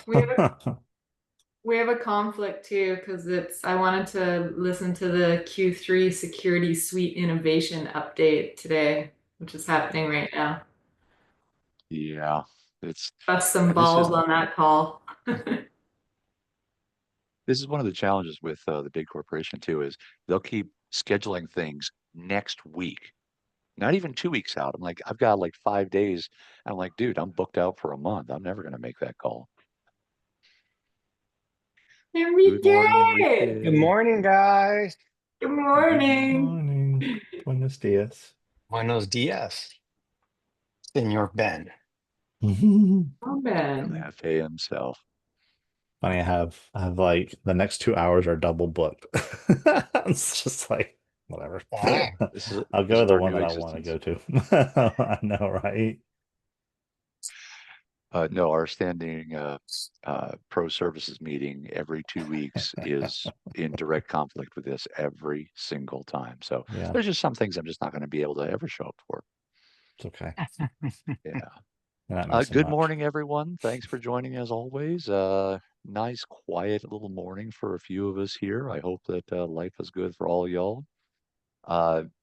We have a we have a conflict too because it's I wanted to listen to the Q3 Security Suite Innovation update today, which is happening right now. Yeah, it's Bust some this balls is on that call. this is one of the challenges with the big corporation too, is they'll keep scheduling things next week, not even 2 weeks out. I'm like, I've got like 5 days. I'm like, dude, I'm booked out for a month. I'm never gonna make that call. Good morning, Enrique! Good Enrique. morning, guys. Good Good Good morning. morning. Buenos dias. Buenos dias, Senor Ben. Funny, Oh, Ben. Cafe himself. I have like the next 2 hours are double booked. It's just like whatever. Ah, I'll This go to is the our one new that I want to existence. go to. I know, right? No, our standing pro services meeting every 2 weeks is in direct conflict with this every single time. So Yeah, there's just some things I'm just not going to be able to ever show up for. it's okay. Yeah. You're not missing Good much. morning, everyone. Thanks for joining as always. Nice, quiet little morning for a few of us here. I hope that life is good for all y'all.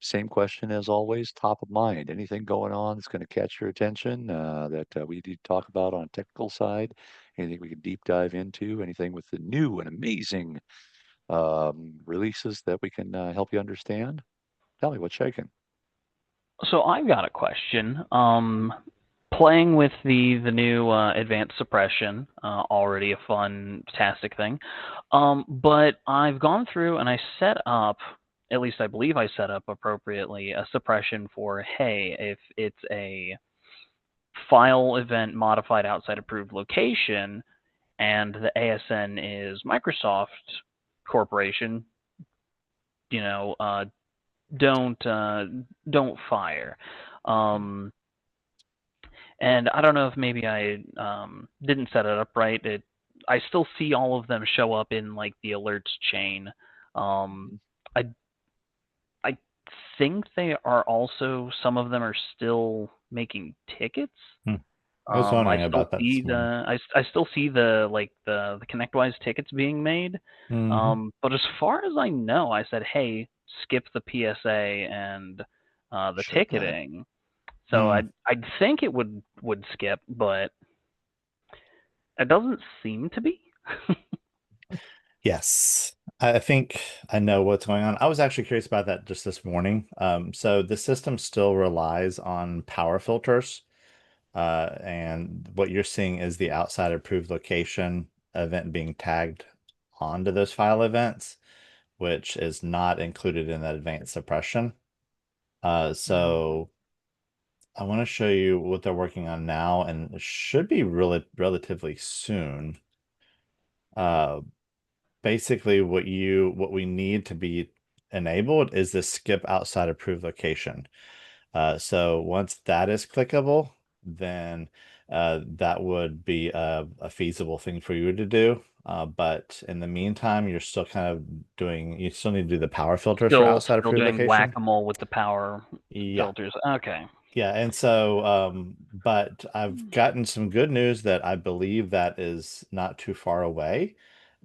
Same question as always, top of mind. Anything going on that's going to catch your attention that we need to talk about on a technical side? Anything we can deep dive into? Anything with the new and amazing releases that we can help you understand? Tell me what's shaking. So I've got a question. Playing with the new Advanced Suppression, already a fun, fantastic thing. But I've gone through and I set up, at least I believe I set up appropriately, a suppression for, hey, if it's a file event modified outside approved location and the ASN is Microsoft Corporation, you know, don't don't fire. Um, and I don't know if maybe I didn't set it up right. I still see all of them show up in like the alerts chain. Um, Mhm. I I think they are also some of them are still making tickets. Hmm. I was wondering I still about that see this morning. I still see the like the ConnectWise tickets being made. Hmm. But as far as I know, I said, hey, skip the PSA and the Should not. ticketing. So Hmm. I'd think it would skip, but it doesn't seem to be. Yes, I think I know what's going on. I was actually curious about that just this morning. So the system still relies on power filters. And what you're seeing is the outside approved location event being tagged onto those file events, which is not included in that advanced suppression. So I want to show you what they're working on now, and it should be really relatively soon. Uh, Basically, what we need to be enabled is this skip outside approved location. So once that is clickable, then that would be a feasible thing for you to do. But in the meantime, you're still kind of you still need to do the power filters for outside Still approved doing location. whack-a-mole with the power Yeah. filters. Okay. Yeah. And so, but I've gotten some good news that I believe that is not too far away.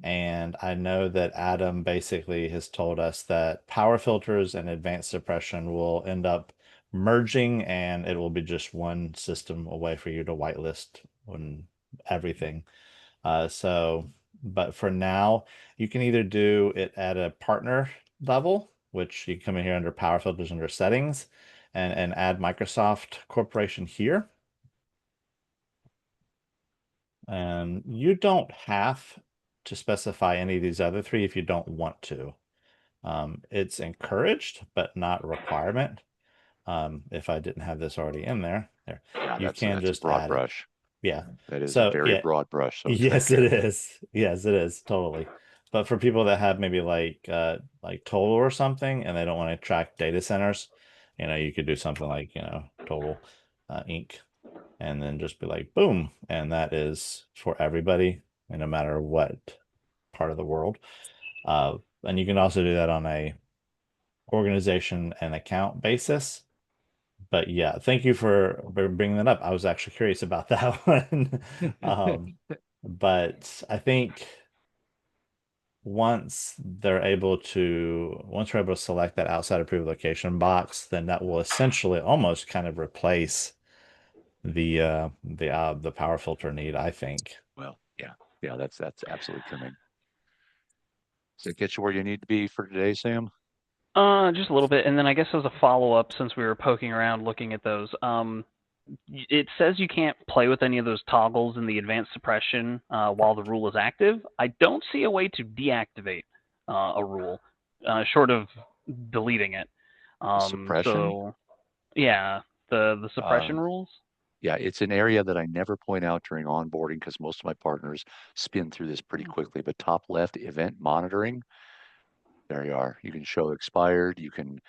And I know that Adam basically has told us that power filters and advanced suppression will end up merging and it will be just one system away for you to whitelist on everything. But for now, you can either do it at a partner level, which you come in here under power filters under settings and add Microsoft Corporation here. And you don't have to specify any of these other three if you don't want to. It's encouraged, but not a requirement. If I didn't have this already in there, Yeah, you can that's a just broad add it. brush. Yeah. That is a So very yeah, broad brush. So tread yes, it carefully. is. Yes, it is totally. But for people that have maybe like Total or something, and they don't want to track data centers, you could do something like Total Inc. and then just be like boom, and that is for everybody, and no matter what part of the world. And you can also do that on a organization and account basis. But yeah, thank you for bringing that up. I was actually curious about that one. Um, But I think once we're able to select that outside approved location box, then that will essentially almost kind of replace the power filter need, I think. Well, yeah, that's absolutely coming. Does it get you where you need to be for today, Sam? Just a little bit, and then I guess as a follow-up, since we were poking around looking at those, it says you can't play with any of those toggles in the advanced suppression while the rule is active. I don't see a way to deactivate a rule, short of deleting it. Suppression? So yeah, the suppression rules. Yeah, it's an area that I never point out during onboarding because most of my partners spin through this pretty quickly. But top left, event monitoring, there you are. You can show expired, you can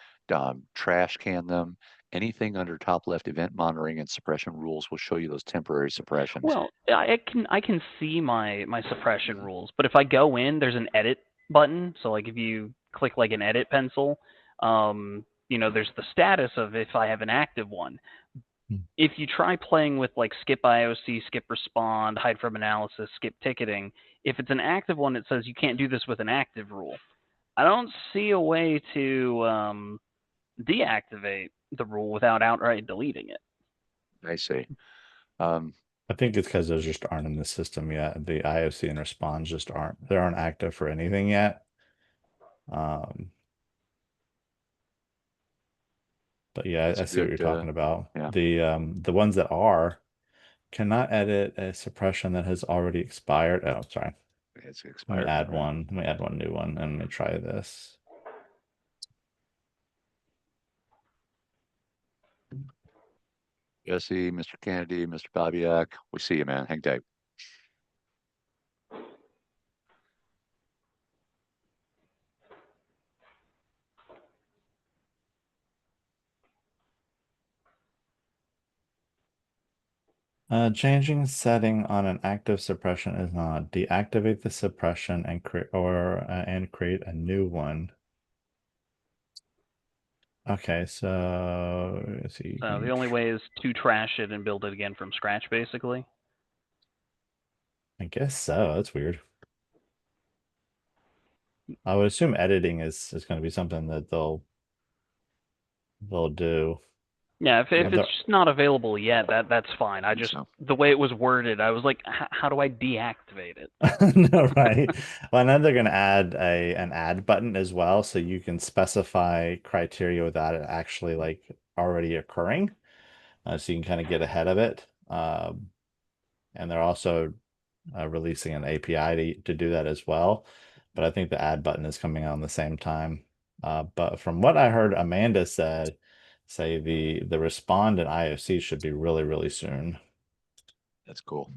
trash can them. Anything under top left, event monitoring and suppression rules will show you those temporary suppressions. Well, I can see my suppression rules, but if I go in, there's an edit button. So like if you click like an edit pencil, there's the status of if I have an active one. If you try playing with like skip IOC, skip respond, hide from analysis, skip ticketing, if it's an active one, it says you can't do this with an active rule. I don't see a way to deactivate the rule without outright deleting it. I see. I think it's because those just aren't in the system yet. The IOC and responds just aren't active for anything yet. But yeah, I see what you're talking about. yeah. The ones that cannot edit a suppression that has already expired. Oh, sorry. It's Let me expired. add one. Let me add one new one and let me try this. Jesse, Mr. Kennedy, Mr. Babiak, we see you, man. Hang tight. Changing setting on an active suppression is not. Deactivate the suppression and create a new one. Okay, so let's see. So the only way is to trash it and build it again from scratch, basically. I guess so. That's weird. I would assume editing is going to be something that they'll do. Yeah, if it's just not available yet, that's fine. I just the way it was worded, I was like, how do I deactivate it? No, right. Well, I know they're going to add an add button as well, so you can specify criteria without it actually like already occurring, so you can kind of get ahead of it. And they're also releasing an API to do that as well. But I think the add button is coming out on the same time. But from what I heard Amanda say the respond and IOC should be really, really soon. That's cool.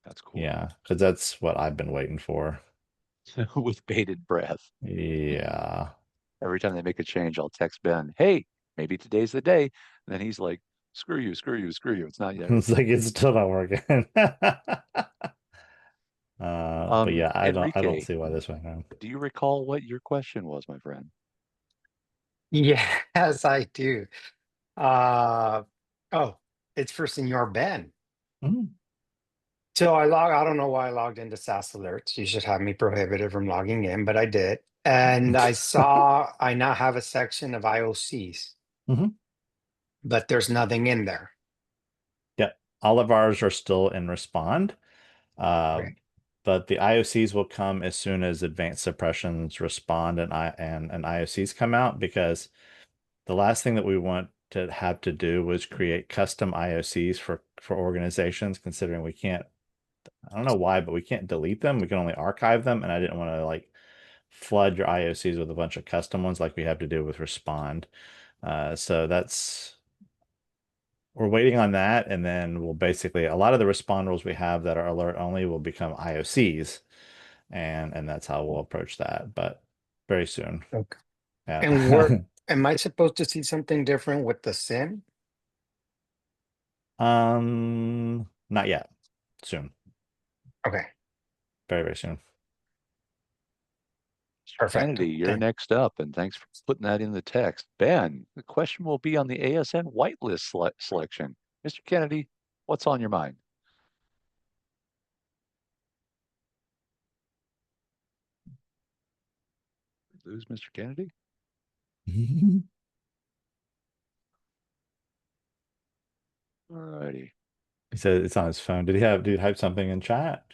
That's cool. Yeah, because that's what I've been waiting for. With bated breath. Yeah. Every time they make a change, I'll text Ben, hey, maybe today's the day. And then he's like, screw you, screw you, screw you. It's not yet. It's like it's still not working. But yeah, I don't see why this went wrong. Do you recall what your question was, my friend? Yes, I do. Oh, it's for Senor Ben. So I don't know why I logged into SaaS alerts. You should have me prohibited from logging in, but I did. And I saw I now have a section of IOCs, but there's nothing in there. Yep. All of ours are still in respond. But the IOCs will come as soon as advanced suppressions respond and IOCs come out, because the last thing that we want to have to do was create custom IOCs for organizations, considering we can't, I don't know why, but we can't delete them. We can only archive them. And I didn't want to like flood your IOCs with a bunch of custom ones like we have to do with respond. So we're waiting on that. And then we'll basically, a lot of the respond rules we have that are alert only will become IOCs. And that's how we'll approach that, but very soon. Okay. Yeah. And where am I supposed to see something different with the SIM? Not yet. Soon. Okay. Very, very soon. Perfect. Kennedy, you're next up, and thanks for putting that in the text. Ben, the question will be on the ASN whitelist selection. Mr. Kennedy, what's on your mind? lose Mr. Kennedy? Alrighty. He said it's on his phone. Did he type something in chat?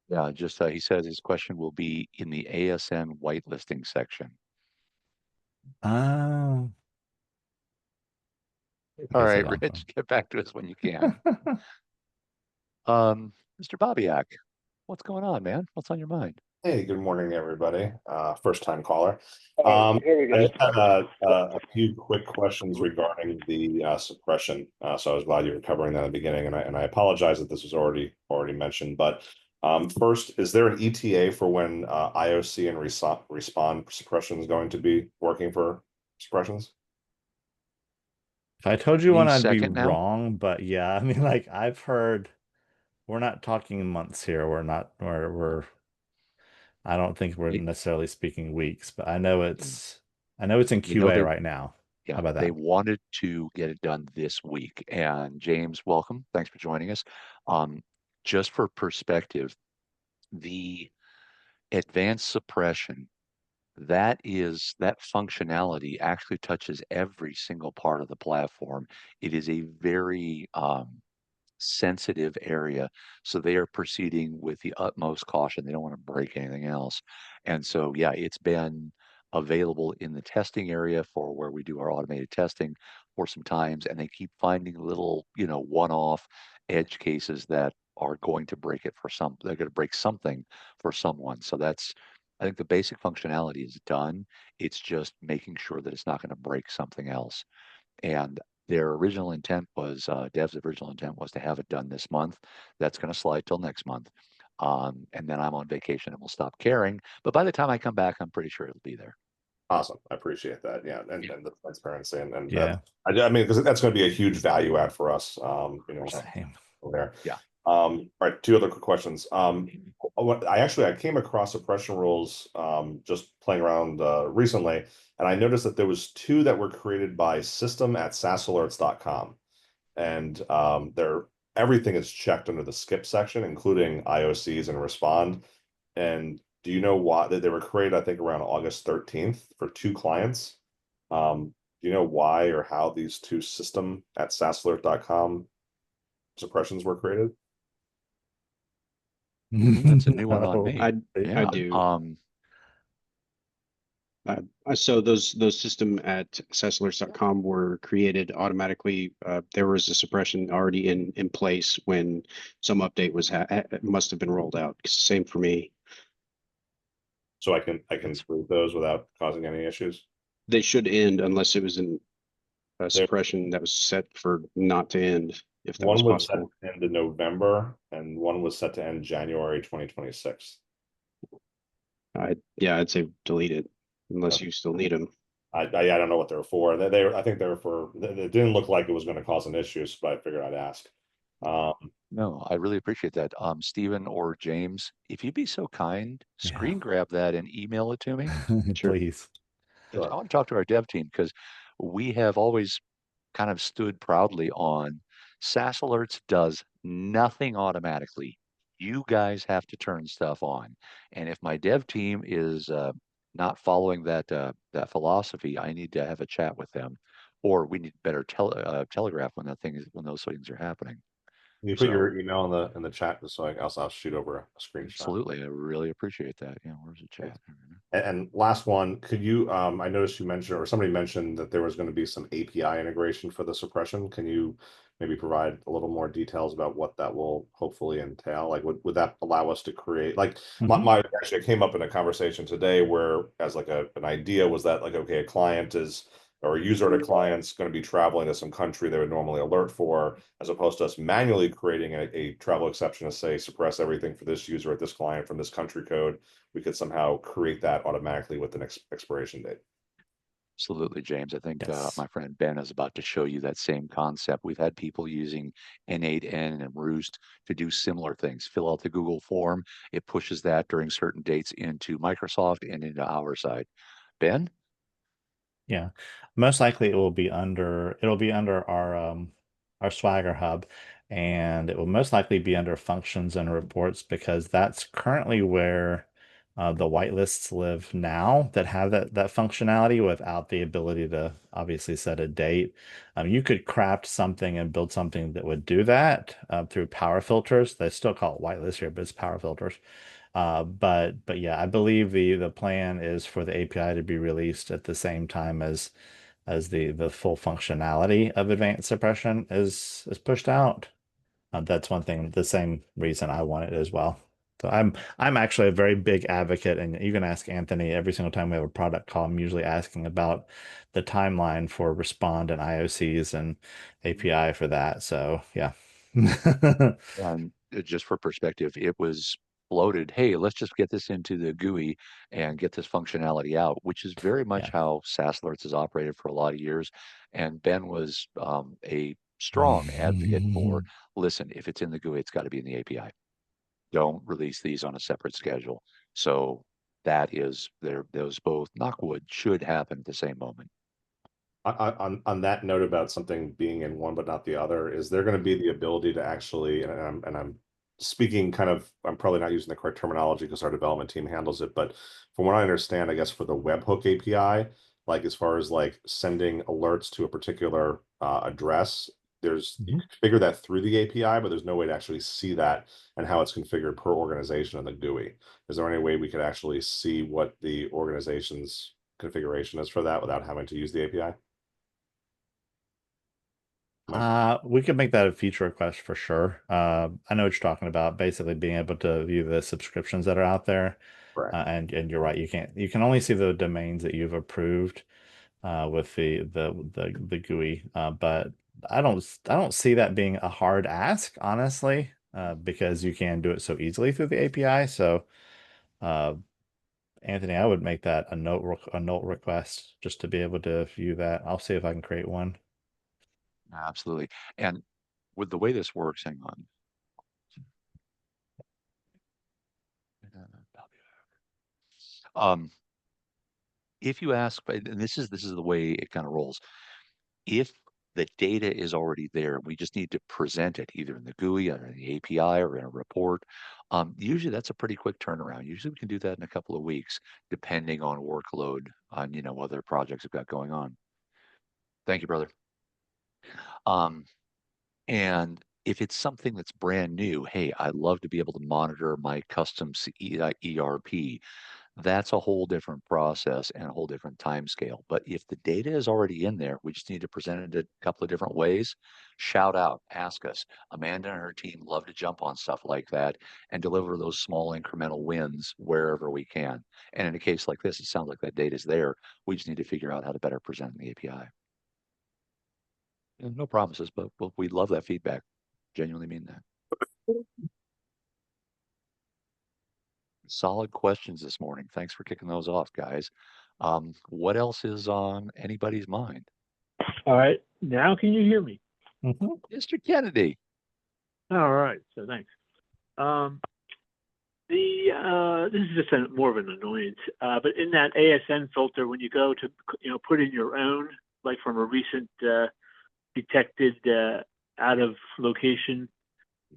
Yeah, just he says his question will be in the ASN whitelisting section. Oh. All Okay, so right, it's on Rich, phone. get back to us when you can. Mr. Bobbiak, what's going on, man? What's on your mind? Hey, good morning, everybody. First time caller. Here we I go. just had a few quick questions regarding the suppression. So I was glad you were covering that at the beginning, and I apologize that this was already mentioned. But first, is there an ETA for when IOC and respond suppression is going to be working for suppressions? If I told you Any one, I'd be second now? wrong, but yeah, I mean, like I've heard, we're not talking months here. I don't think we're They- necessarily speaking weeks, but I know it's in You know, QA they right now. How yeah, about they that? wanted to get it done this week. And James, welcome. Thanks for joining us. Um, just for perspective, the advanced suppression, that functionality actually touches every single part of the platform. It is a very sensitive area. So they are proceeding with the utmost caution. They don't want to break anything else. And so, yeah, it's been available in the testing area for where we do our automated testing for some times, and they keep finding little, one-off edge cases that are going to break it they're going to break something for someone. So I think the basic functionality is done. It's just making sure that it's not going to break something else. And their original intent was, Dev's original intent was to have it done this month. That's going to slide till next month. And then I'm on vacation and we'll stop caring. But by the time I come back, I'm pretty sure it'll be there. Awesome. I appreciate that. Yeah. And the transparency and Yeah. I mean, because that's going to be a huge value add for us, Same. there. Yeah. All right, two other quick questions. I came across suppression rules just playing around recently, and I noticed that there was two that were created by system@saasalerts.com, and everything is checked under the skip section, including IOCs and respond. And do you know why they were created? I think around August 13th for two clients. Do you know why or how these two system@saasalert.com suppressions were created? That's a new one on No. me. I Yeah. do. So those system at saasalerts.com were created automatically. There was a suppression already in place when some update must have been rolled out. Same for me. So I can prove those without causing any issues. They should end unless it was a There- suppression that was set for not to end, if that was One was set possible. to end in November, and one was set to end January 2026. I'd say delete it unless Okay. you still need them. I don't know what they're for. I think they were for. It didn't look like it was going to cause an issue, but I figured I'd ask. No, I really appreciate that. Stephen or James, if you'd be so kind, screen grab that and email it to me. Sure. Please. Sure. I want to talk to our dev team because we have always kind of stood proudly on SaaS Alerts does nothing automatically. You guys have to turn stuff on. And if my dev team is not following that philosophy, I need to have a chat with them, or we need better telegraph when when those things are happening. Can you put So- your email in the chat just so I'll shoot over a screenshot. Absolutely, I really appreciate that. Yeah, where's the chat? And last one, could you? I noticed you mentioned, or somebody mentioned that there was going to be some API integration for the suppression. Can you maybe provide a little more details about what that will hopefully entail? Like, would that allow us to create like actually it came up in a conversation today where as like an idea was that like, okay, a client is or a user at a client's going to be traveling to some country they would normally alert for, as opposed to us manually creating a travel exception to say suppress everything for this user at this client from this country code. We could somehow create that automatically with an expiration date. Absolutely, James. I think Yes. my friend Ben is about to show you that same concept. We've had people using N8N and Roost to do similar things. Fill out the Google form. It pushes that during certain dates into Microsoft and into our side. Ben? Yeah. Most likely it'll be under our Swagger hub, and it will most likely be under functions and reports because that's currently where The whitelists live now that have that functionality without the ability to obviously set a date. You could craft something and build something that would do that through power filters. They still call it whitelist here, but it's power filters. But yeah, I believe the plan is for the API to be released at the same time as the full functionality of advanced suppression is pushed out. That's one thing, the same reason I want it as well. So I'm actually a very big advocate, and you can ask Anthony every single time we have a product call. I'm usually asking about the timeline for Respond and IOCs and API for that. So yeah. And just for perspective, it was floated, hey, let's just get this into the GUI and get this functionality out, which is very much Yeah. how SaaS Alerts has operated for a lot of years. And Ben was a strong advocate for, listen, if it's in the GUI, it's got to be in the API. Don't release these on a separate schedule. So that is those both, knock wood, should happen at the same moment. On that note about something being in one but not the other, is there going to be the ability to actually, and I'm speaking kind of, I'm probably not using the correct terminology because our development team handles it, but from what I understand, I guess for the webhook API, like as far as like sending alerts to a particular address, you configure that through the API, but there's no way to actually see that and how it's configured per organization in the GUI. Is there any way we could actually see what the organization's configuration is for that without having to use the API? We could make that a feature request for sure. I know what you're talking about, basically being able to view the subscriptions that are out there. Correct. And you're right, you can only see the domains that you've approved with the GUI. But I don't see that being a hard ask, honestly, because you can do it so easily through the API. So Anthony, I would make that a note request just to be able to view that. I'll see if I can create one. Absolutely. And with the way this works, hang on. If you ask, and this is the way it kind of rolls. If the data is already there, we just need to present it either in the GUI or in the API or in a report. Usually that's a pretty quick turnaround. Usually we can do that in a couple of weeks, depending on workload on, other projects we've got going on. Thank you, brother. And if it's something that's brand new, hey, I'd love to be able to monitor my custom ERP. That's a whole different process and a whole different time scale. But if the data is already in there, we just need to present it a couple of different ways. Shout out, ask us. Amanda and her team love to jump on stuff like that and deliver those small incremental wins wherever we can. And in a case like this, it sounds like that data is there. We just need to figure out how to better present the API. No promises, but we love that feedback. Genuinely mean that. Solid questions this morning. Thanks for kicking those off, guys. What else is on anybody's mind? All right. Now can you hear me? Mr. Kennedy. All right. So thanks. This is just more of an annoyance, but in that ASN filter, when you go to put in your own, like from a recent detected out of location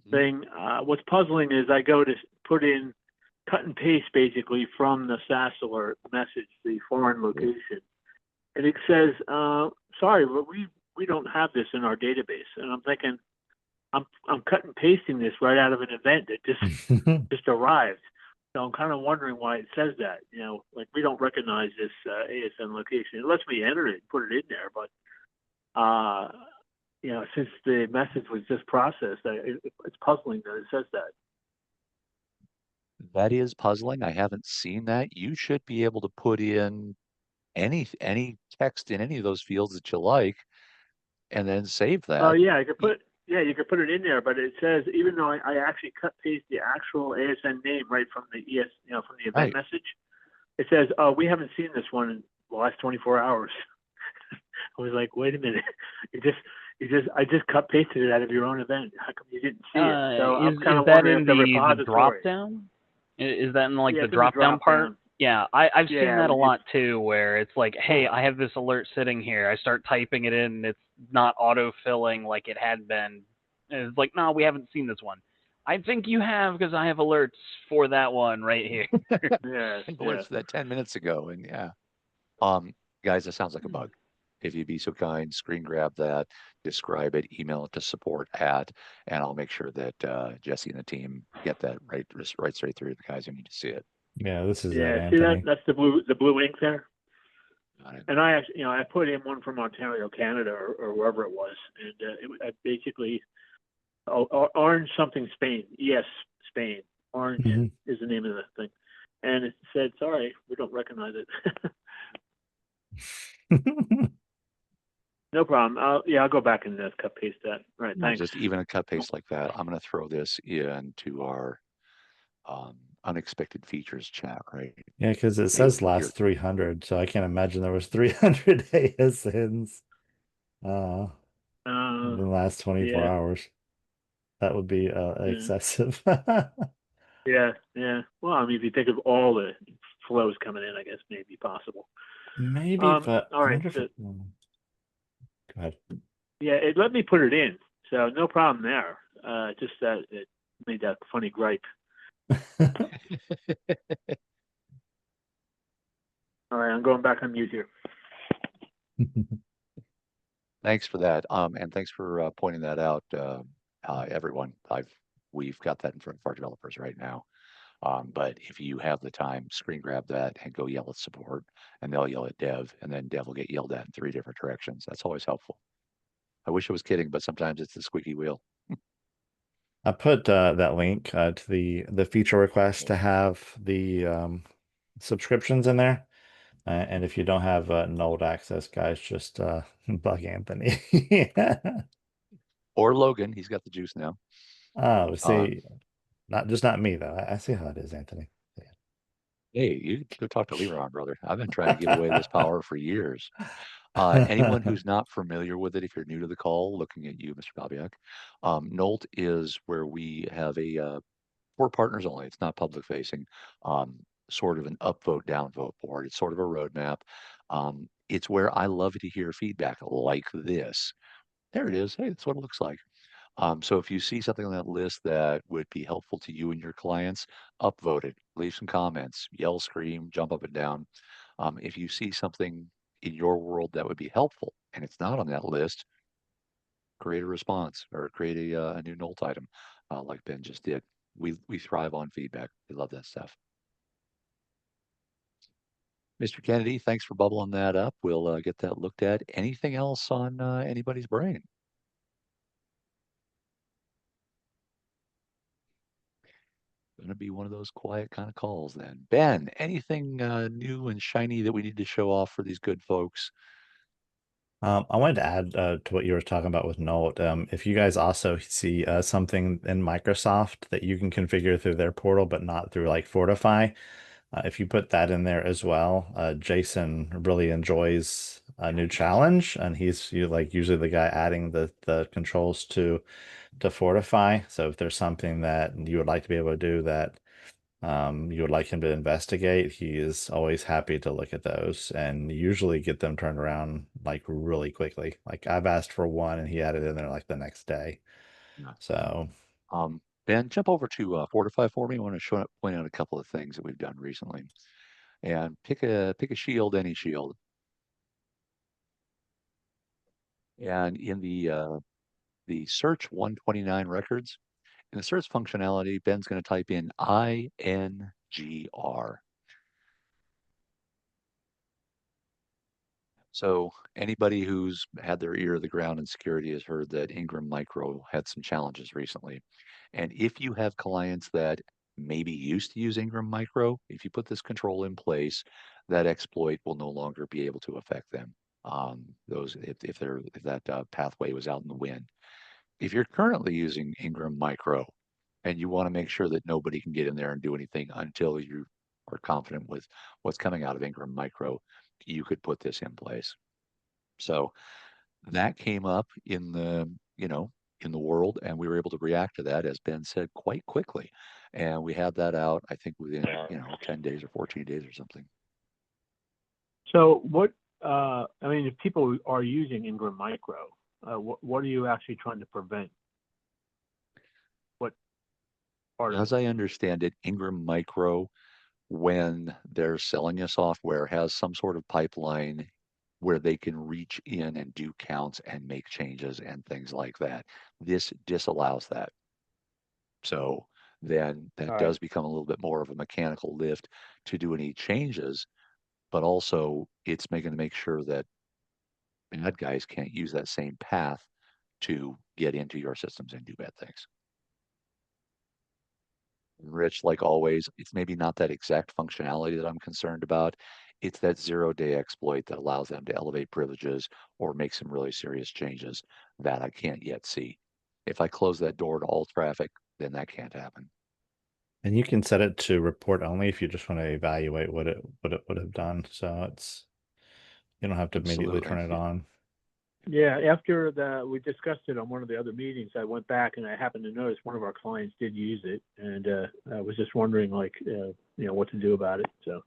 thing, what's puzzling is I go to put in cut and paste basically from the SaaS alert message, the foreign location, and it says, sorry, but we don't have this in our database. And I'm thinking, I'm cut and pasting this right out of an event that just arrived. So I'm kind of wondering why it says that. Like we don't recognize this ASN location. It lets me enter it and put it in there, but since the message was just processed, it's puzzling that it says that. That is puzzling. I haven't seen that. You should be able to put in any text in any of those fields that you like, and then save that. Oh yeah, you could put it in there, but it says even though I actually cut paste the actual ASN name right from the from the event message, it says, "Oh, we haven't seen this one in the last 24 hours." I was like, "Wait a minute! I just cut pasted it out of your own event. How come you didn't see it?" So I'm kind of wondering if the repository. Drop down? Is that in the drop down part? Yeah, I've seen that a lot too, where it's like, hey, I have this alert sitting here. I start typing it in, and it's not auto-filling like it had been. And it's like, no, we haven't seen this one. I think you have, because I have alerts for that one right here. Yeah, Alerts for that 10 minutes ago, and yeah. Guys, that sounds like a bug. If you'd be so kind, screen grab that, describe it, email it to support at, and I'll make sure that Jesse and the team get that right straight through to the guys who need to see it. Yeah, this is yeah. See Anthony. that's the blue ink there. Got it. And I actually, I put in one from Ontario, Canada, or wherever it was, and I basically Orange something Spain. Yes, Spain. Orange is the name of the thing, and it said, "Sorry, we don't recognize it." No problem. I'll go back and cut paste that. All right, thanks. Just even a cut paste like that. I'm going to throw this into our unexpected features chat, right? Yeah, because it says last 300, so I can't imagine there was 300 ASNs in the last 24 hours. That would be excessive. Yeah. Well, I mean, if you think of all the flows coming in, I guess maybe possible. Maybe, but all right. go ahead. Yeah, it let me put it in, so no problem there. Just that it made that funny gripe. All right, I'm going back on mute here. Thanks for that. And thanks for pointing that out, everyone. We've got that in front of our developers right now. But if you have the time, screen grab that and go yell at support, and they'll yell at dev, and then dev will get yelled at in 3 different directions. That's always helpful. I wish I was kidding, but sometimes it's the squeaky wheel. I put that link to the feature request to have the subscriptions in there. And if you don't have nulled access, guys, just bug Anthony. Or Logan, he's got the juice now. Oh, see, not me though. I see how it is, Anthony. Yeah. Hey, you go talk to Leron, brother. I've been trying to give away this power for years. Anyone who's not familiar with it, if you're new to the call, looking at you, Mr. Babiak, Nolt is where we have a for partners only. It's not public facing. Sort of an upvote, downvote board. It's sort of a roadmap. It's where I love to hear feedback like this. There it is. Hey, that's what it looks like. So if you see something on that list that would be helpful to you and your clients, upvote it, leave some comments, yell, scream, jump up and down. If you see something in your world that would be helpful and it's not on that list, create a response or create a new Nolt item like Ben just did. We thrive on feedback. We love that stuff. Mr. Kennedy, thanks for bubbling that up. We'll get that looked at. Anything else on anybody's brain? Going to be one of those quiet kind of calls then. Ben, anything new and shiny that we need to show off for these good folks? I wanted to add to what you were talking about with Note. If you guys also see something in Microsoft that you can configure through their portal, but not through like Fortify, if you put that in there as well, Jason really enjoys a new challenge, and he's usually the guy adding the controls to Fortify. So if there's something that you would like to be able to do that you would like him to investigate, he is always happy to look at those and usually get them turned around like really quickly. Like I've asked for one and he had it in there like the next day. Yeah. So Ben, jump over to Fortify for me. I want to point out a couple of things that we've done recently. And pick a shield, any shield. And in the search 129 records, in the search functionality, Ben's going to type in INGR. So anybody who's had their ear to the ground in security has heard that Ingram Micro had some challenges recently. And if you have clients that maybe used to use Ingram Micro, if you put this control in place, that exploit will no longer be able to affect them. If that pathway was out in the wind. If you're currently using Ingram Micro and you want to make sure that nobody can get in there and do anything until you are confident with what's coming out of Ingram Micro, you could put this in place. So that came up in the world, and we were able to react to that, as Ben said, quite quickly. And we had that out, I think, within 10 days or 14 days or something. So what, I mean, if people are using Ingram Micro, what are you actually trying to prevent? part of As I understand it, Ingram Micro, when they're selling a software, has some sort of pipeline where they can reach in and do counts and make changes and things like that. This disallows that. So then that All right. does become a little bit more of a mechanical lift to do any changes, but also it's making to make sure that bad guys can't use that same path to get into your systems and do bad things. Rich, like always, it's maybe not that exact functionality that I'm concerned about. It's that 0-day exploit that allows them to elevate privileges or make some really serious changes that I can't yet see. If I close that door to all traffic, then that can't happen. And you can set it to report only if you just want to evaluate what it would have done. So you don't have to immediately turn it on. Yeah, after we discussed it on one of the other meetings, I went back and I happened to notice one of our clients did use it, and I was just wondering, like, what to do about it. So,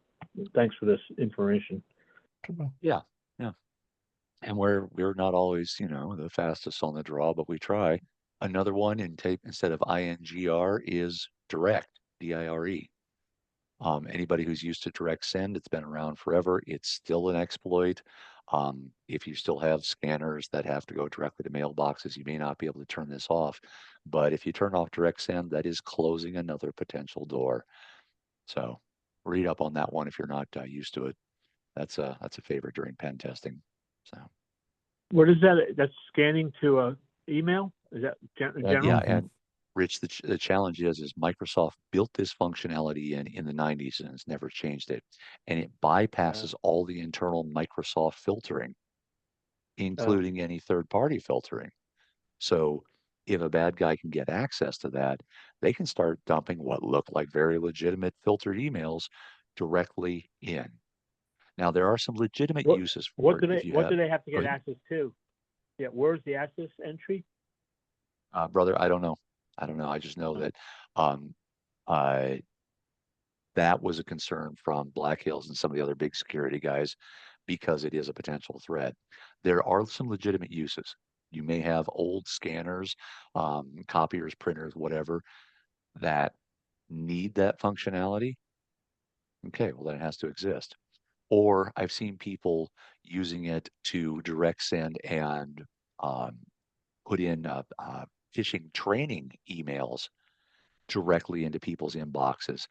thanks for this information. Yeah, yeah. And we're not always, the fastest on the draw, but we try. Another one instead of INGR is direct, DIRE. Anybody who's used to direct send, it's been around forever. It's still an exploit. If you still have scanners that have to go directly to mailboxes, you may not be able to turn this off. But if you turn off direct send, that is closing another potential door. So read up on that one if you're not used to it. That's a favorite during pen testing. So What is that? That's scanning to a email? Is that general? yeah, and Rich, the challenge is Microsoft built this functionality in the 90s and has never changed it. And it bypasses all the internal Microsoft filtering, including any third-party filtering. So if a bad guy can get access to that, they can start dumping what look like very legitimate filtered emails directly in. Now, there are some legitimate uses for What it. do they have to get access to? Yeah, where's the access entry? Brother, I don't know. I just know that that was a concern from Black Hills and some of the other big security guys because it is a potential threat. There are some legitimate uses. You may have old scanners, copiers, printers, whatever, that need that functionality. Okay, well, then it has to exist. Or I've seen people using it to direct send and put in phishing training emails directly into people's inboxes,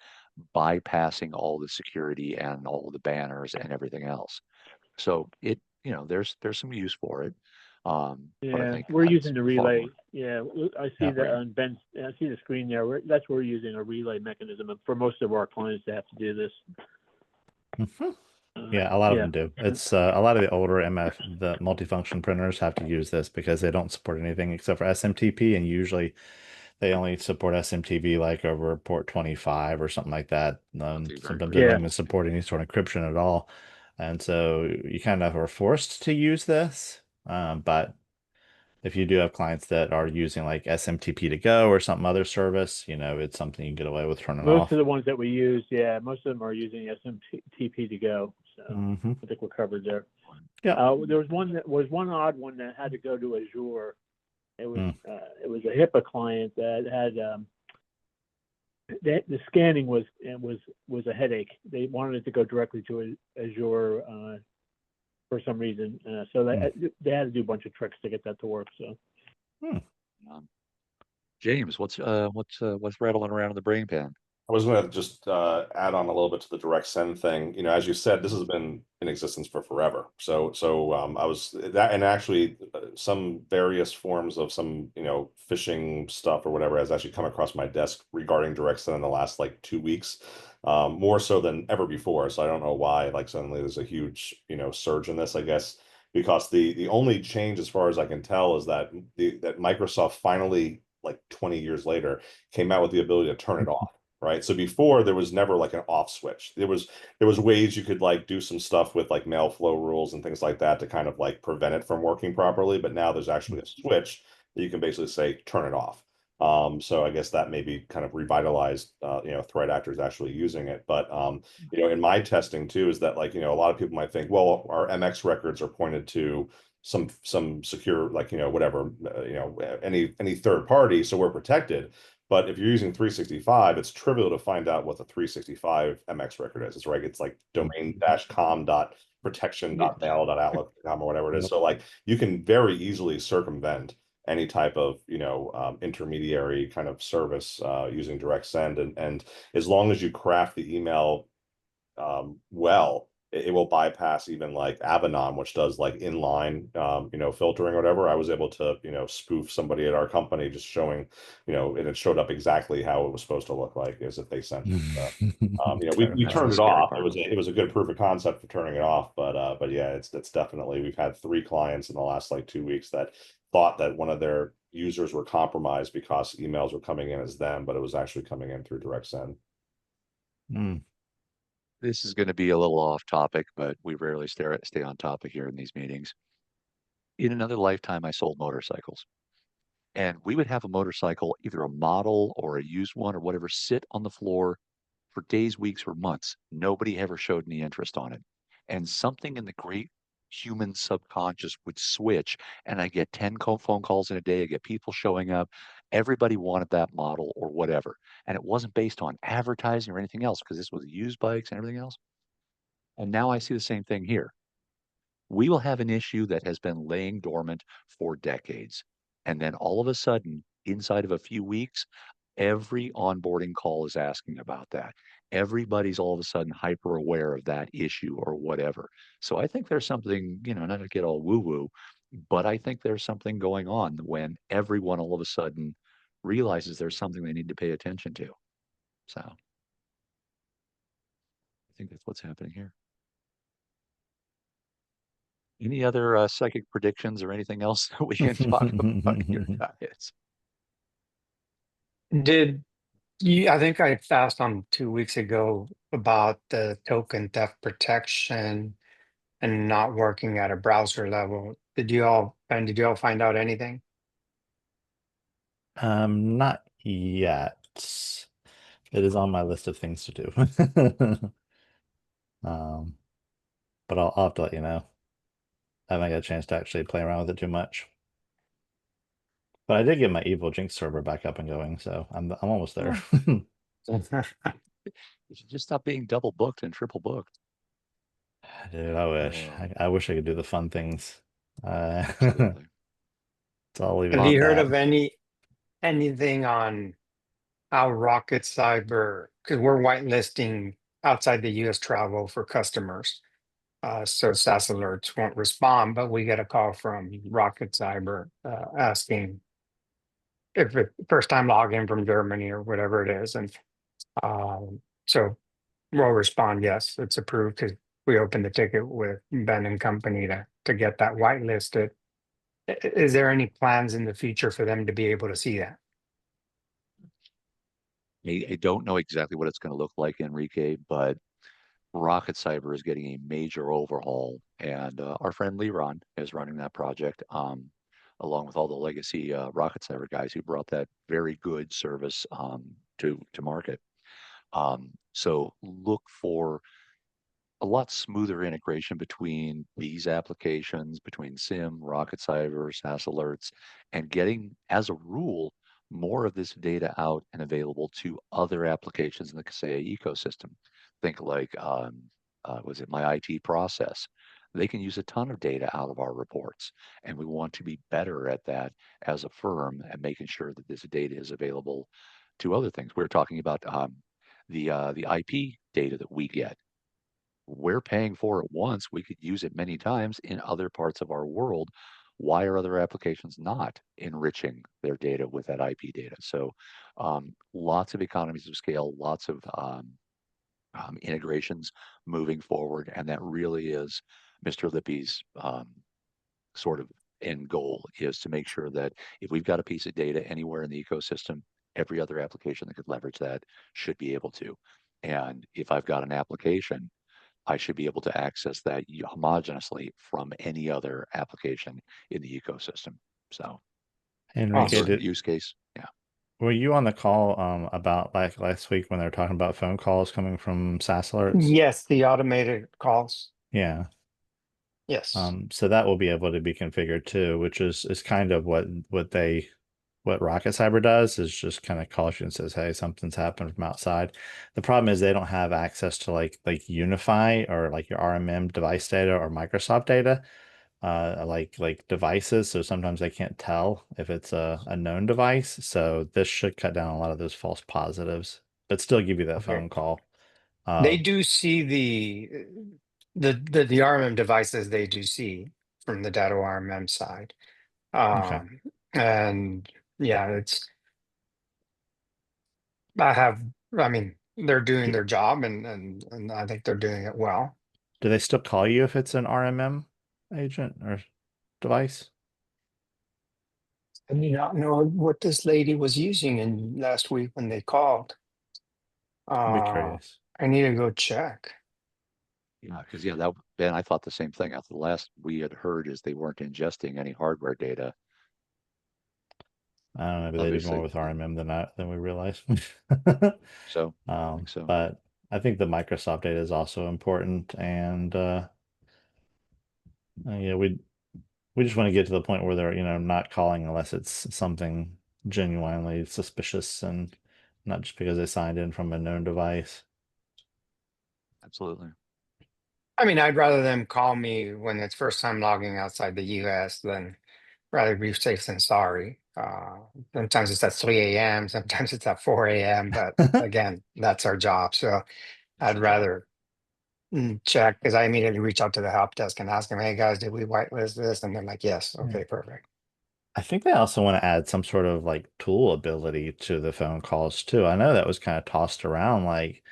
bypassing all the security and all the banners and everything else. So there's some use for it. But I think we're using the relay. more. Yeah, I see that on Ben's. I see the screen there. We're using a relay mechanism for most of our clients to have to do this. Yeah, a lot of them do. It's a lot of the older the multifunction printers have to use this because they don't support anything except for SMTP, and usually they only support SMTP like over port 25 or something like that. Sometimes they don't even support any sort of encryption at all. And so you kind of are forced to use this. But if you do have clients that are using like SMTP to go or some other service, it's something you can get away with turning off. Most of the ones that we use, most of them are using SMTP to go. So I think we're covered there. Yeah. There was one odd one that had to go to Azure. It was a HIPAA client that had the scanning was a headache. They wanted it to go directly to Azure for some reason, so they had to do a bunch of tricks to get that to work. So, James, what's rattling around in the brain pan? I was going to just add on a little bit to the direct send thing. As you said, this has been in existence for forever. So I was that, and actually some various forms of some phishing stuff or whatever has actually come across my desk regarding direct send in the last like 2 weeks, more so than ever before. So I don't know why like suddenly there's a huge surge in this. I guess because the only change, as far as I can tell, is that that Microsoft finally, like 20 years later, came out with the ability to turn it off. Right. So before there was never like an off switch. There was ways you could like do some stuff with like mail flow rules and things like that to kind of like prevent it from working properly. But now there's actually a switch that you can basically say turn it off. So I guess that maybe kind of revitalized threat actors actually using it. But in my testing too is that like a lot of people might think, well, our MX records are pointed to some secure like whatever any third party, so we're protected. But if you're using 365, it's trivial to find out what the 365 MX record is. It's right. It's like domain-com.protection.mail.outlook.com or whatever it is. So like you can very easily circumvent any type of intermediary kind of service using direct send, and as long as you craft the email well, it will bypass even like Avanon, which does like inline filtering or whatever. I was able to spoof somebody at our company just showing and it showed up exactly how it was supposed to look like as if they sent it. So, we turned it off. It was a good proof of concept for turning it off, but yeah, it's definitely, we've had 3 clients in the last like 2 weeks that thought that one of their users were compromised because emails were coming in as them, but it was actually coming in through direct send. This is going to be a little off topic, but we rarely stay on topic here in these meetings. In another lifetime, I sold motorcycles. And we would have a motorcycle, either a model or a used one or whatever, sit on the floor for days, weeks, or months. Nobody ever showed any interest on it. And something in the great human subconscious would switch, and I get 10 phone calls in a day. I get people showing up. Everybody wanted that model or whatever. And it wasn't based on advertising or anything else, because this was used bikes and everything else. And now I see the same thing here. We will have an issue that has been laying dormant for decades. And then all of a sudden, inside of a few weeks, every onboarding call is asking about that. Everybody's all of a sudden hyper aware of that issue or whatever. So I think there's something, not to get all woo-woo, but I think there's something going on when everyone all of a sudden realizes there's something they need to pay attention to. So I think that's what's happening here. Any other psychic predictions or anything else that we can talk about here, guys? I think I asked on 2 weeks ago about the token theft protection and not working at a browser level. Did you all find out anything? Not yet. It is on my list of things to do. But I'll have to let you know. I haven't got a chance to actually play around with it too much. But I did get my Evil Jinx server back up and going, so I'm almost there. You should just stop being double booked and triple booked. Dude, I wish. I wish I could do the fun things. Absolutely. So I'll leave it Have at you heard that. of anything on how Rocket Cyber, because we're whitelisting outside the US travel for customers. So SaaS alerts won't respond, but we get a call from Rocket Cyber asking if it first time login from Germany or whatever it is. And so we'll respond, yes, it's approved, because we opened the ticket with Ben and company to get that whitelisted. Is there any plans in the future for them to be able to see that? I don't know exactly what it's going to look like, Enrique, but Rocket Cyber is getting a major overhaul, and our friend Leron is running that project, along with all the legacy Rocket Cyber guys who brought that very good service to market. So look for a lot smoother integration between these applications, between SIM, Rocket Cyber, SaaS alerts, and getting, as a rule, more of this data out and available to other applications in the Kaseya ecosystem. Think like, was it my IT process? They can use a ton of data out of our reports, and we want to be better at that as a firm and making sure that this data is available to other things. We're talking about the IP data that we get. We're paying for it once. We could use it many times in other parts of our world. Why are other applications not enriching their data with that IP data? So lots of economies of scale, lots of integrations moving forward. And that really is Mr. Lippy's sort of end goal, is to make sure that if we've got a piece of data anywhere in the ecosystem, every other application that could leverage that should be able to. And if I've got an application, I should be able to access that homogenously from any other application in the ecosystem. So, Enrique, use case, yeah. Were you on the call about like last week when they were talking about phone calls coming from SaaS alerts? Yes, the automated calls. Yeah. Yes. So that will be able to be configured too, which is kind of what what Rocket Cyber does is just kind of calls you and says, "Hey, something's happened from outside." The problem is they don't have access to like Unify or like your RMM device data or Microsoft data, like devices. So sometimes they can't tell if it's a known device. So this should cut down a lot of those false positives, but still give you that Okay. phone call. They do see the RMM devices, they do see from the data RMM side. Okay. And yeah, I mean, they're doing their job and I think they're doing it well. Do they still call you if it's an RMM agent or device? I do not know what this lady was using in last week when they called. I'd be curious. I need to go check. Yeah, because that Ben, I thought the same thing. After the last we had heard is they weren't ingesting any hardware data. I don't know, but they did more Obviously, with RMM than we realized. so I think so. But I think the Microsoft data is also important, and yeah, we just want to get to the point where they're not calling unless it's something genuinely suspicious and not just because they signed in from a known device. Absolutely. I mean, I'd rather them call me when it's first time logging outside the US than rather be safe than sorry. Sometimes it's at 3 a.m., sometimes it's at 4 a.m., but again, that's our job. So That's I'd the job. rather check because I immediately reach out to the help desk and ask them, "Hey guys, did we whitelist this?" And they're like, "Yes, okay, perfect." I think they also want to add some sort of like tool ability to the phone calls too. I know that was kind of tossed around, like,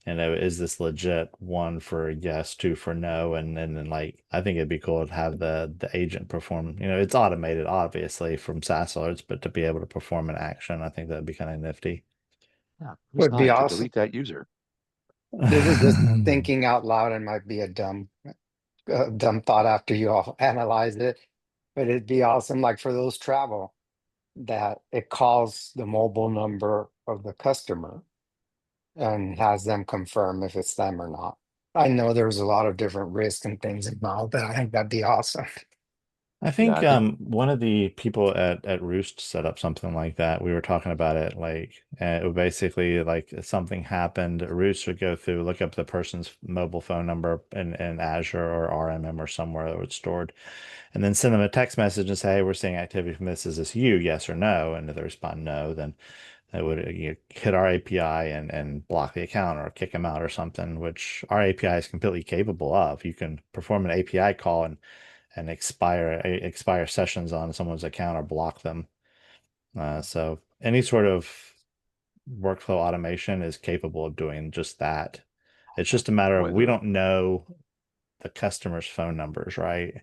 is this legit? One for yes, two for no, and then like I think it'd be cool to have the agent perform. It's automated, obviously, from SaaS alerts, but to be able to perform an action, I think that'd be kind of nifty. Yeah, press Would be 9 to awesome. delete that user. This is just thinking out loud and might be a dumb thought after you all analyze it, but it'd be awesome, like for those travel, that it calls the mobile number of the customer and has them confirm if it's them or not. I know there's a lot of different risks and things involved, but I think that'd be awesome. I Yeah, think I think one of the people at Roost set up something like that. We were talking about it, like, and it would basically like if something happened, Roost would go through, look up the person's mobile phone number in Azure or RMM or somewhere that was stored, and then send them a text message and say, "Hey, we're seeing activity from this. Is this you? Yes or no?" And if they respond no, then it would hit our API and block the account or kick them out or something, which our API is completely capable of. You can perform an API call and expire sessions on someone's account or block them. So any sort of workflow automation is capable of doing just that. It's just a matter of boy, we don't know the customer's phone numbers, right?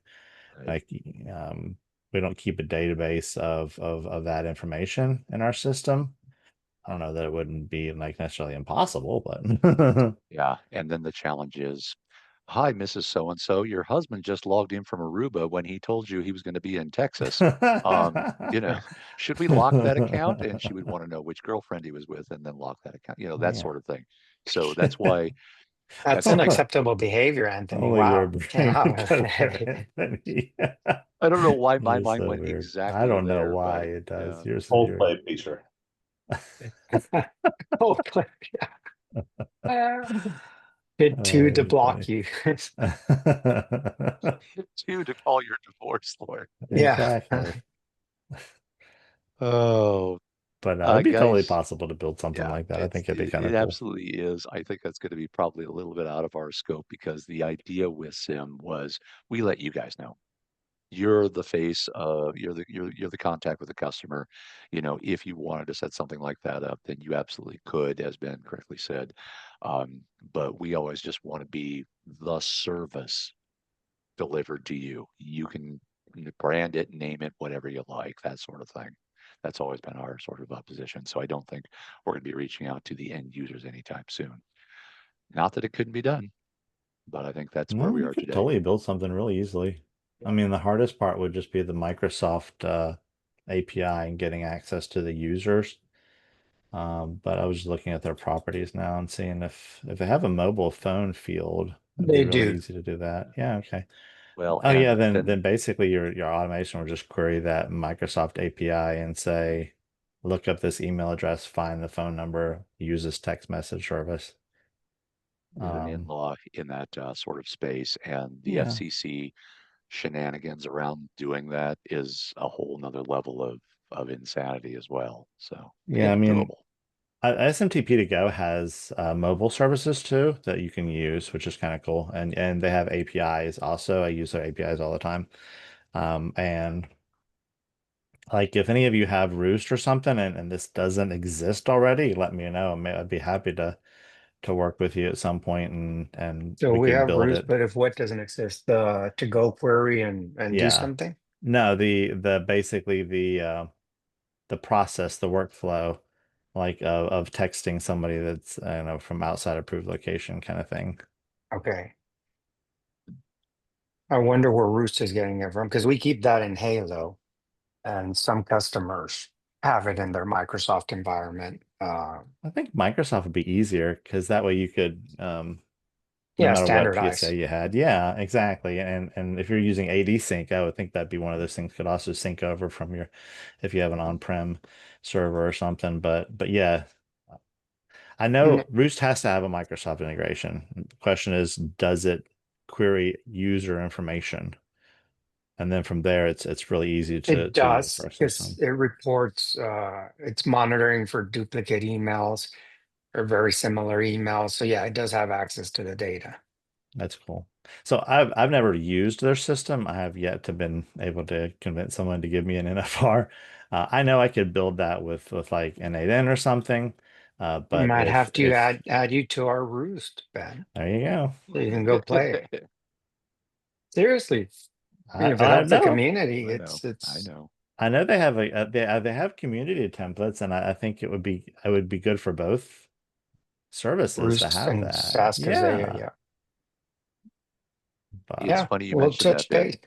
right. Like we don't keep a database of that information in our system. I don't know that it wouldn't be like necessarily impossible, but Yeah, and then the challenge is, hi, Mrs. So and so, your husband just logged in from Aruba when he told you he was going to be in Texas. You know, should we lock that account? And she would want to know which girlfriend he was with, and then lock that account. That Yeah. sort of thing. So that's why That's that's why unacceptable behavior, Anthony. Only your Wow. brain would go there, Anthony. I don't know why my You're mind so went weird. I exactly don't know there, why but it does. yeah, You're Coldplay feature. Oh, yeah. Hit two to you're block funny. you. two to call your divorce lawyer. Yeah. Exactly. Oh, But no, it'd be totally guys, possible to build something yeah, like that. I think it'd be kind it of cool. absolutely is. I think that's going to be probably a little bit out of our scope because the idea with Sim was we let you guys know. You're the face of you're the contact with the customer. If you wanted to set something like that up, then you absolutely could, as Ben correctly said. But we always just want to be the service delivered to you. You can brand it, name it, whatever you like, that sort of thing. That's always been our sort of position. So I don't think we're going to be reaching out to the end users anytime soon. Not that it couldn't be done, but I think that's where No, we you are could today. totally build something really easily. I mean, the hardest part would just be the Microsoft API and getting access to the users. But I was just looking at their properties now and seeing if they have a mobile phone field, it'd be They really do. easy to do that. Yeah, okay. Well, Oh yeah, and then then basically your automation will just query that Microsoft API and say, look up this email address, find the phone number, use this text message service. With an in-law in that sort of space, and the Yeah. FCC shenanigans around doing that is a whole nother level of insanity as well. So Yeah, I again, mean, doable. SMTP to go has mobile services too that you can use, which is kind of cool. And they have APIs also. I use their APIs all the time. And like if any of you have Roost or something and this doesn't exist already, let me know. I'd be happy to work with you at some point and So we we can have build Roost, it. but if what doesn't exist, the to go query and do Yeah. something. No, the basically the process, the workflow, like of texting somebody that's from outside approved location kind of thing. Okay. I wonder where Roost is getting it from because we keep that in Halo, and some customers have it in their Microsoft environment. I think Microsoft would be easier because that way you could no Yeah, matter what standardize. PSA you had. Yeah, exactly. And if you're using AD sync, I would think that'd be one of those things could also sync over from your if you have an on-prem server or something. But yeah, I know Roost has to have a Microsoft integration. The question is, does it query user information? And then from there, it's really easy to It does reverse those. because it reports it's monitoring for duplicate emails or very similar emails. So yeah, it does have access to the data. That's cool. So I've never used their system. I have yet to been able to convince someone to give me an NFR. I know I could build that with like an 8N or something. We But might have to if add you to our Roost, Ben. there you go. So you can go play it. Seriously. I mean, if it I helps the know. community, I know. it's I know they have they have community templates, and I think it would be good for both services to Roost have and that. SaaS Kaseya, Yeah. yeah. But It's Yeah, funny you we'll mentioned that, touch Ben, base.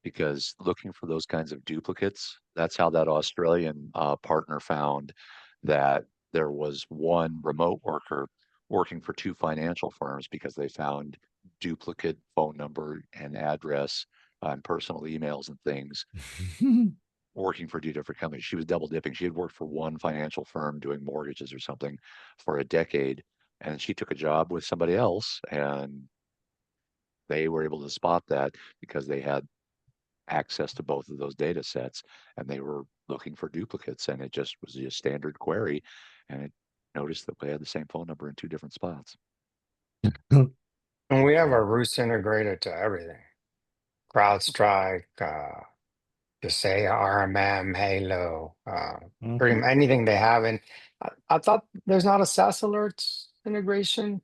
because looking for those kinds of duplicates, that's how that Australian partner found that there was one remote worker working for two financial firms because they found duplicate phone number and address and personal emails and things working for two different companies. She was double dipping. She had worked for one financial firm doing mortgages or something for a decade, and she took a job with somebody else, and they were able to spot that because they had access to both of those data sets, and they were looking for duplicates, and it just was a standard query, and it noticed that we had the same phone number in two different spots. And we have our Roost integrated to everything. CrowdStrike, Kaseya, RMM, Halo, pretty much anything they have. And I thought there's not a SaaS alerts integration.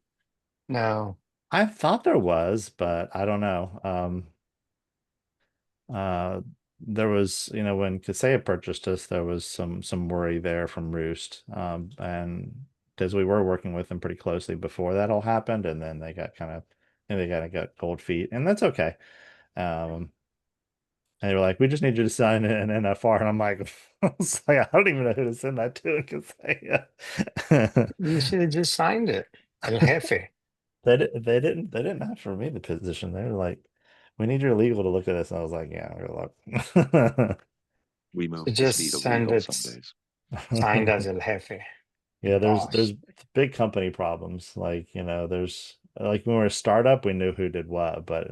No. I thought there was, but I don't know. There was, when Kaseya purchased us, there was some worry there from Roost. And because we were working with them pretty closely before that all happened, and then they got got cold feet, and that's okay. And they were like, "We just need you to sign an NFR," and I'm like, I don't even know who to send that to in Kaseya. You should have just signed it. El Jefe. They didn't ask for me the position. They were like, "We need your legal to look at this." And I was like, "Yeah, good luck." We So move at the speed just of send legal it some days. signed as El Jefe, the Yeah, boss. there's big company problems. Like, there's like when we're a startup, we knew who did what, but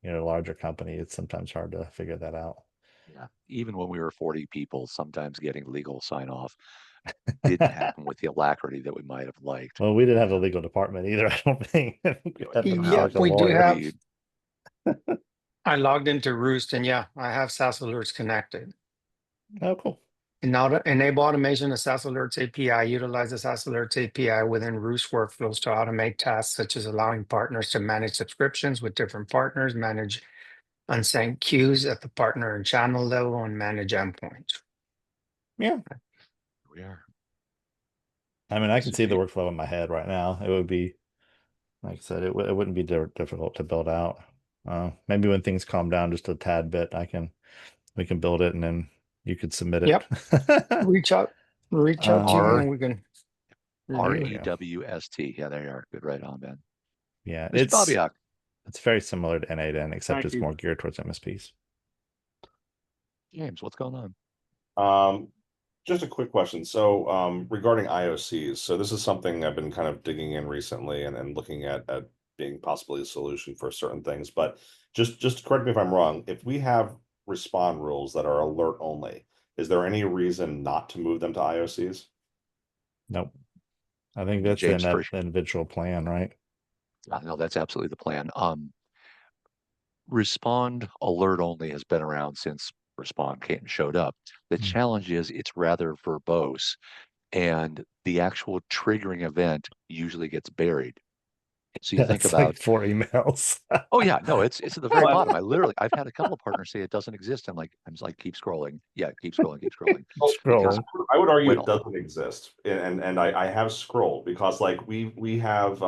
larger company, it's sometimes hard to figure that out. Yeah, even when we were 40 people, sometimes getting legal sign off didn't happen with the alacrity that we might have liked. Well, we didn't have a legal department either, I don't think. I think we had to hire Yep, like a we do Full lawyer. have. speed. I logged into Roost and yeah, I have SaaS alerts connected. Oh, cool. And now to enable automation of SaaS Alerts API, utilize the SaaS Alerts API within Roost workflows to automate tasks such as allowing partners to manage subscriptions with different partners, manage unsent queues at the partner and channel level, and manage endpoints. Yeah. We are. I mean, I can So see the Jake, workflow in my head right now. It would be, like I said, it wouldn't be difficult to build out. Maybe when things calm down just a tad bit, we can build it and then you could submit it. Yep. Reach out to me R and we can review it. REWST. Yeah, there you are. Good, right on, Ben. Yeah, Mr. Bobbiak. it's very similar to N8N, except Thank it's you. more geared towards MSPs. James, what's going on? Just a quick question. So regarding IOCs, so this is something I've been kind of digging in recently and looking at being possibly a solution for certain things. But just correct me if I'm wrong. If we have respond rules that are alert only, is there any reason not to move them to IOCs? Nope. I think that's James, the individual plan, right? no, that's absolutely the plan. Respond alert only has been around since Respond came and showed up. The Mm. challenge is it's rather verbose, and the actual triggering event usually gets buried. So you think That's like about, 4 emails. oh yeah, no, it's at the very Well, bottom. I've had a couple of partners say it doesn't exist. I'm just like, keep scrolling. Yeah, keep scrolling, keep scrolling. well, Because Scrolling. I would argue when it doesn't exist, and I have scrolled because like we have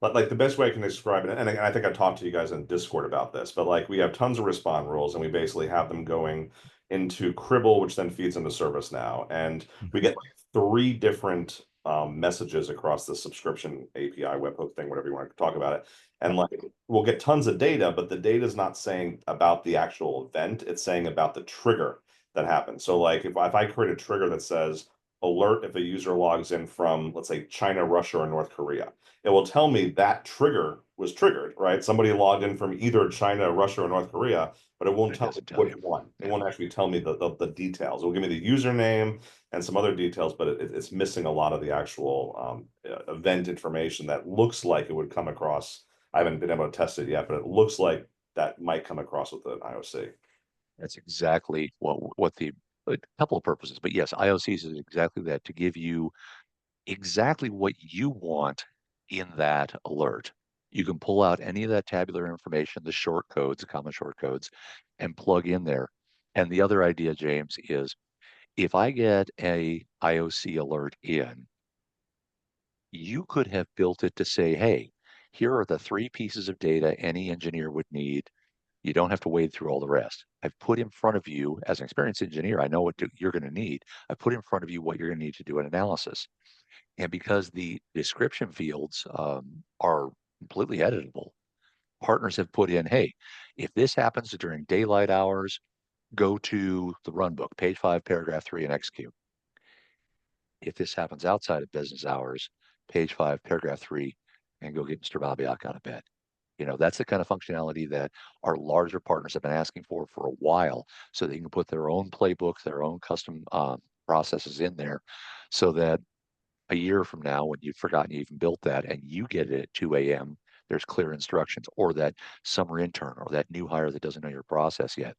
but like the best way I can describe it, and I think I talked to you guys in Discord about this, but like we have tons of respond rules, and we basically have them going into Cribble, which then feeds into ServiceNow, and we get like three different messages across the subscription API webhook thing, whatever you want to talk about it, and like we'll get tons of data, but the data is not saying about the actual event; it's saying about the trigger that happens. So like if I create a trigger that says alert if a user logs in from, let's say, China, Russia, or North Korea, it will tell me that trigger was triggered, right? Somebody logged in from either China, Russia, or North Korea, but it won't tell me which one. It won't actually tell me the details. It will give me the username and some other details, but it's missing a lot of the actual event information that looks like it would come across. I haven't been able to test it yet, but it looks like that might come across with an IOC. That's exactly what the a couple of purposes, but yes, IOCs is exactly that, to give you exactly what you want in that alert. You can pull out any of that tabular information, the short codes, the common short codes, and plug in there. And the other idea, James, is if I get a IOC alert in, you could have built it to say, hey, here are the three pieces of data any engineer would need. You don't have to wade through all the rest. I've put in front of you, as an experienced engineer, I know what you're going to need. I put in front of you what you're going to need to do an analysis. And because the description fields are completely editable, partners have put in, hey, if this happens during daylight hours, go to the run book, page 5, paragraph 3, and execute. If this happens outside of business hours, page 5, paragraph 3, and go get Mr. Babiak out of bed. That's the kind of functionality that our larger partners have been asking for a while, so they can put their own playbook, their own custom processes in there, so that a year from now, when you've forgotten you even built that and you get it at 2 a.m., there's clear instructions, or that summer intern or that new hire that doesn't know your process yet.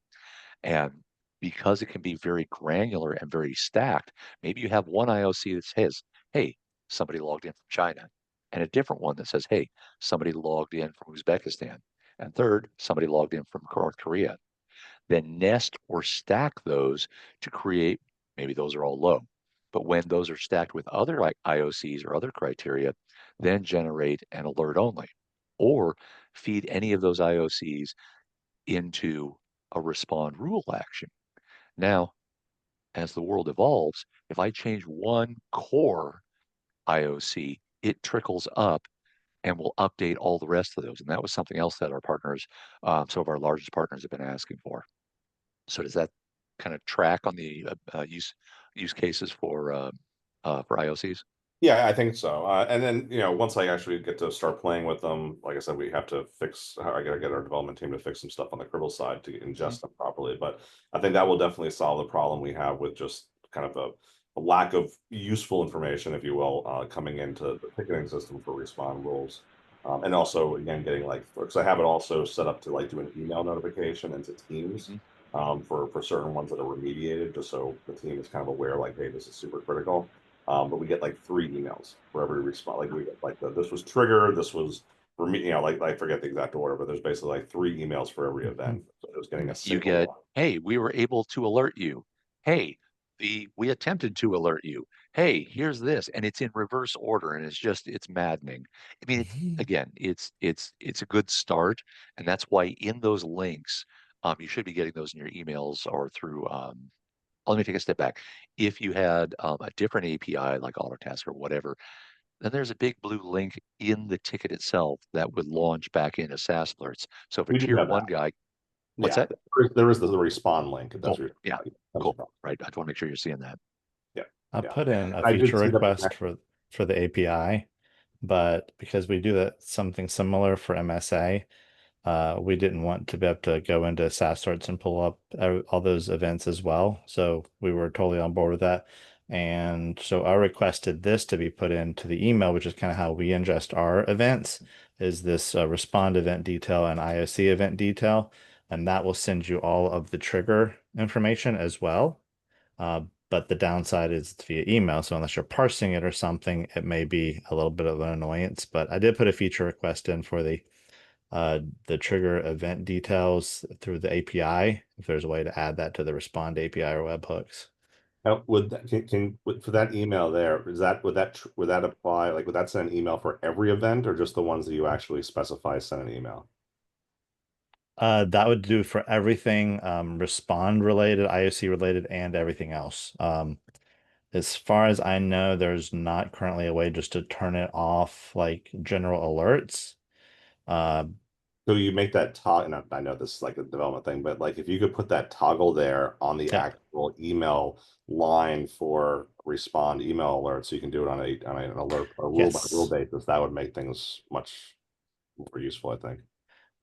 And because it can be very granular and very stacked, maybe you have one IOC that says, hey, somebody logged in from China, and a different one that says, hey, somebody logged in from Uzbekistan, and third, somebody logged in from North Korea. Then nest or stack those to create, maybe those are all low, but when those are stacked with other IOCs or other criteria, then generate an alert only, or feed any of those IOCs into a respond rule action. Now, as the world evolves, if I change one core IOC, it trickles up and will update all the rest of those. And that was something else that our partners, some of our largest partners, have been asking for. So does that kind of track on the use cases for IOCs? Yeah, I think so. And then, once I actually get to start playing with them, like I said, we have to I gotta get our development team to fix some stuff on the Cribble side to ingest them properly. But I think that will definitely solve the problem we have with just kind of a lack of useful information, if you will, coming into the ticketing system for respawn rules. And also, again, getting because I have it also set up to do an email notification into Teams for certain ones that are remediated, just so the team is kind of aware, like, hey, this is super critical. But we get 3 emails for every response. Like we get this was trigger, this was for me, I forget the exact order, but there's basically 3 emails for every event. So it was getting a You single get, one. hey, we were able to alert you. Hey, we attempted to alert you. Hey, here's this, and it's in reverse order, and it's maddening. I mean, again, it's a good start, and that's why in those links, you should be getting those in your emails or through. Let me take a step back. If you had a different API like Autotask or whatever, then there's a big blue link in the ticket itself that would launch back into SaaS alerts. So if a We do tier have one that. guy, what's Yeah, that? there is the respawn link. That's Cool. Yeah, cool. Right. I just want to make sure you're seeing that. I Yeah. put in a I did feature see that. request for the API, but because we do that something similar for MSA, we didn't want to be able to go into SaaS sorts and pull up all those events as well. So we were totally on board with that. And so I requested this to be put into the email, which is kind of how we ingest our events, is this respond event detail and IOC event detail. And that will send you all of the trigger information as well. But the downside is it's via email. So unless you're parsing it or something, it may be a little bit of an annoyance. But I did put a feature request in for the trigger event details through the API, if there's a way to add that to the respond API or webhooks. Now, would that for that email there, would that apply, like would that send an email for every event or just the ones that you actually specify send an email? That would do for everything respond related, IOC related, and everything else. As far as I know, there's not currently a way just to turn it off like general alerts. So you make that toggle, and I know this is like a development thing, but like if you could put that toggle there on the Yeah. actual email line for respond email alert, so you can do it on an alert or rule by rule basis, that would make things much more useful, I think.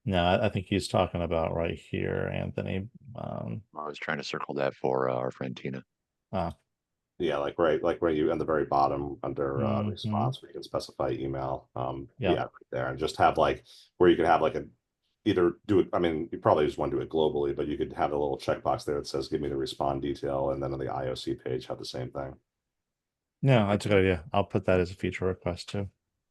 No, I think he's talking about right here, Anthony. I was trying to circle that for our friend Tina. Yeah, like right you on the very bottom under response where you can specify email. Yeah, right there, and just have like where you can have like either do it. I mean, you probably just want to do it globally, but you could have a little checkbox there that says give me the respond detail, and then on the IOC page have the same thing. No, that's a good idea. I'll put that as a feature request too.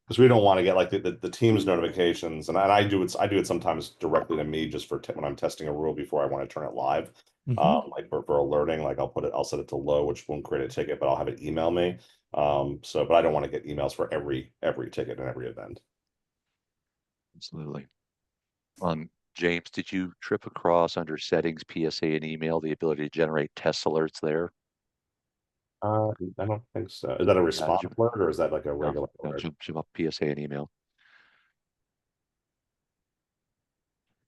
Because we don't want to get like the team's notifications, and I do it sometimes directly to me just for when I'm testing a rule before I want to turn it live. Like for alerting, like I'll set it to low, which won't create a ticket, but I'll have it email me. But I don't want to get emails for every ticket and every event. Absolutely. James, did you trip across under settings, PSA and email, the ability to generate test alerts there? I don't think so. Is that a response alert or is that like a regular alert? Jump up PSA and email.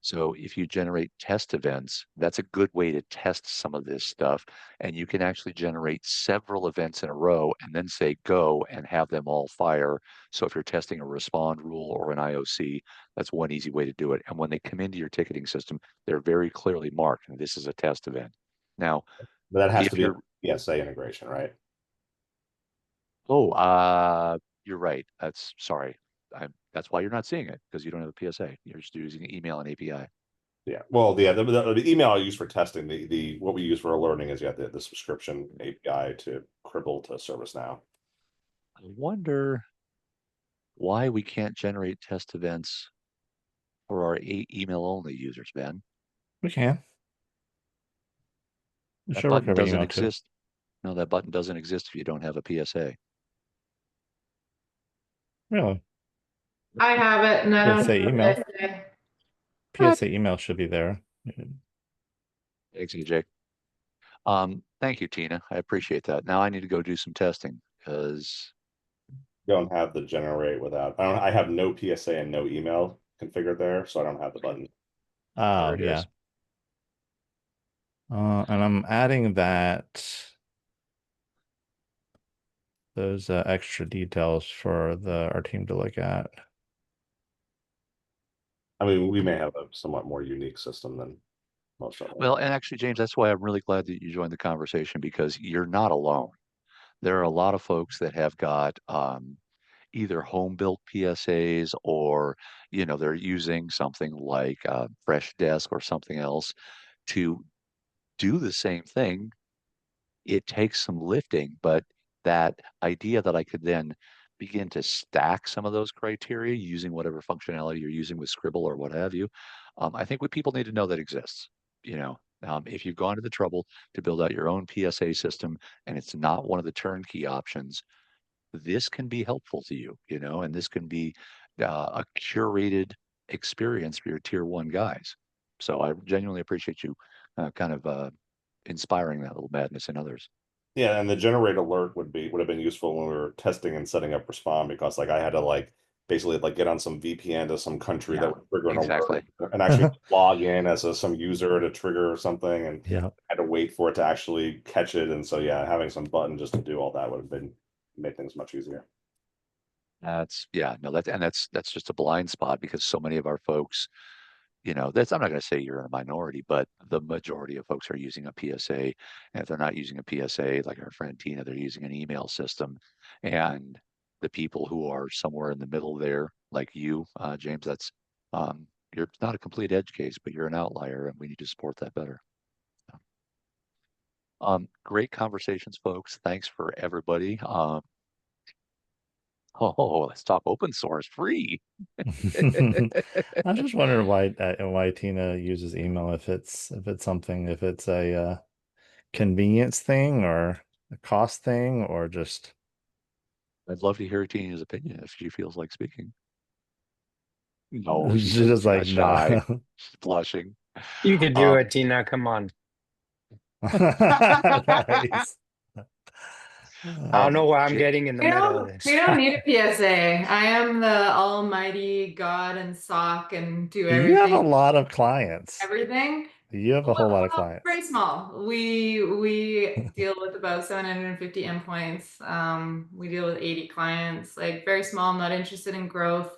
So if you generate test events, that's a good way to test some of this stuff. And you can actually generate several events in a row and then say go and have them all fire. So if you're testing a respond rule or an IOC, that's one easy way to do it. And when they come into your ticketing system, they're very clearly marked. And this is a test event. Now, but that has to be a PSA integration, right? Oh, you're right. Sorry. That's why you're not seeing it, because you don't have a PSA. You're just using email and API. Yeah. Well, yeah, the email I use for testing, the what we use for alerting is the subscription API to Cribble to ServiceNow. I wonder why we can't generate test events for our email only users, Ben. We can. That button doesn't exist. No, that button doesn't exist if you don't have a PSA. Really? I have it, and I don't PSA know email. what I say. PSA email should be there. Thanks, EJ. Thank you, Tina. I appreciate that. Now I need to go do some testing because don't have the generate without. I have no PSA and no email configured there, so I don't have the button. Oh, yeah. And I'm adding those extra details for our team to look at. I mean, we may have a somewhat more unique system than most of them. Well, and actually, James, that's why I'm really glad that you joined the conversation, because you're not alone. There are a lot of folks that have got either home-built PSAs or, they're using something like Freshdesk or something else to do the same thing. It takes some lifting, but that idea that I could then begin to stack some of those criteria using whatever functionality you're using with Scribble or what have you, I think what people need to know that exists. If you've gone to the trouble to build out your own PSA system and it's not one of the turnkey options, this can be helpful to you, and this can be a curated experience for your tier one guys. So I genuinely appreciate you kind of inspiring that little madness in others. Yeah, and the generate alert would have been useful when we were testing and setting up respond, because like I had to like basically like get on some VPN to some country Yeah, that would trigger an exactly. alert and actually log in as some user to trigger or something, and Yeah. had to wait for it to actually catch it. And so yeah, having some button just to do all that would have made things much easier. That's that's just a blind spot because so many of our folks, I'm not going to say you're in a minority, but the majority of folks are using a PSA. And if they're not using a PSA, like our friend Tina, they're using an email system. And the people who are somewhere in the middle there, like you, James, that's you're not a complete edge case, but you're an outlier, and we need to support that better. Great conversations, folks. Thanks for everybody. Let's talk open source free. I was just wondering why Tina uses email, if it's a convenience thing or a cost thing or just. I'd love to hear Tina's opinion if she feels like speaking. No, She's just she got like, shy. no. She's blushing. You could do it, Tina. Come on. Nice. I don't know why I'm getting in the We middle of don't, this. we don't need a PSA. I am the almighty God and sock and do You have a everything. lot of clients. Everything. You have a whole lot of clients. Very small. We deal with about 750 endpoints. We deal with 80 clients, like very small, not interested in growth.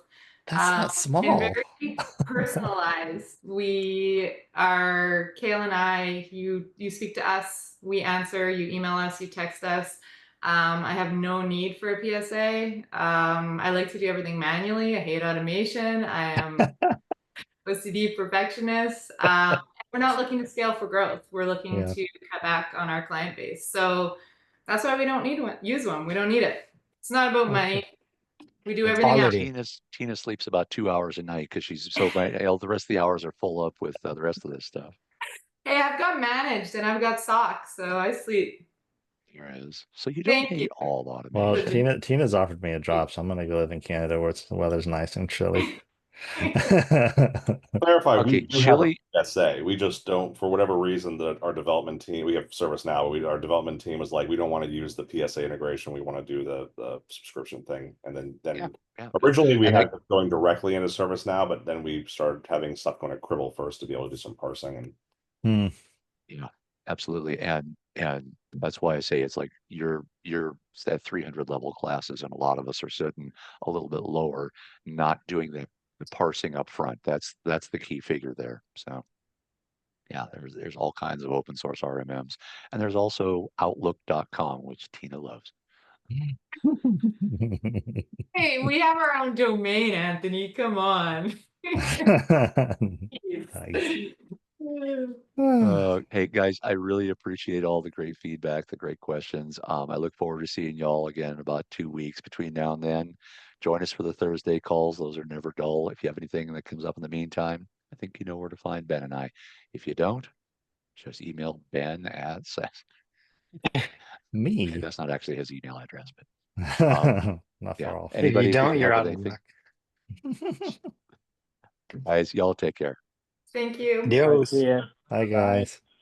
That's not And small. very personalized. We are Kale and I, you speak to us, we answer, you email us, you text us. I have no need for a PSA. I like to do everything manually. I hate automation. I am OCD perfectionist. We're not looking to scale for growth. We're looking to cut back on our client base. So that's why we don't need to use one. We don't need it. It's not about money. We do everything else. Tina sleeps about 2 hours a night because she's so the rest of the hours are full up with the rest of this stuff. Hey, I've got managed and I've got socks, so I sleep. There is. So you don't need all automation. Well, Tina's offered me a job, so I'm gonna go live in Canada where the weather's nice and chilly. Clarify, Okay, we do have a PSA. We just don't, for whatever reason, that our development team, we have ServiceNow, but our development team is like, we don't want to use the PSA integration. We want to do the subscription thing. And then originally we had it going directly into ServiceNow, but then we started having stuff going to Cribble first to be able to do some parsing. And yeah, absolutely. And that's why I say it's like you're at 300 level classes, and a lot of us are sitting a little bit lower, not doing the parsing up front. That's the key figure there. So yeah, there's all kinds of open source RMMs, and there's also Outlook.com, which Tina loves. Hey, we have our own domain, Anthony. Come on. Hey guys, I really appreciate all the great feedback, the great questions. I look forward to seeing y'all again in about 2 weeks between now and then. Join us for the Thursday calls. Those are never dull. If you have anything that comes up in the meantime, I think you know where to find Ben and I. If you don't, just email Ben at me. Okay, that's not actually his email address, but not for all. Anybody, if you don't, you're out of anything. Guys, y'all take care. Thank you. Adios. Yeah. Hi guys.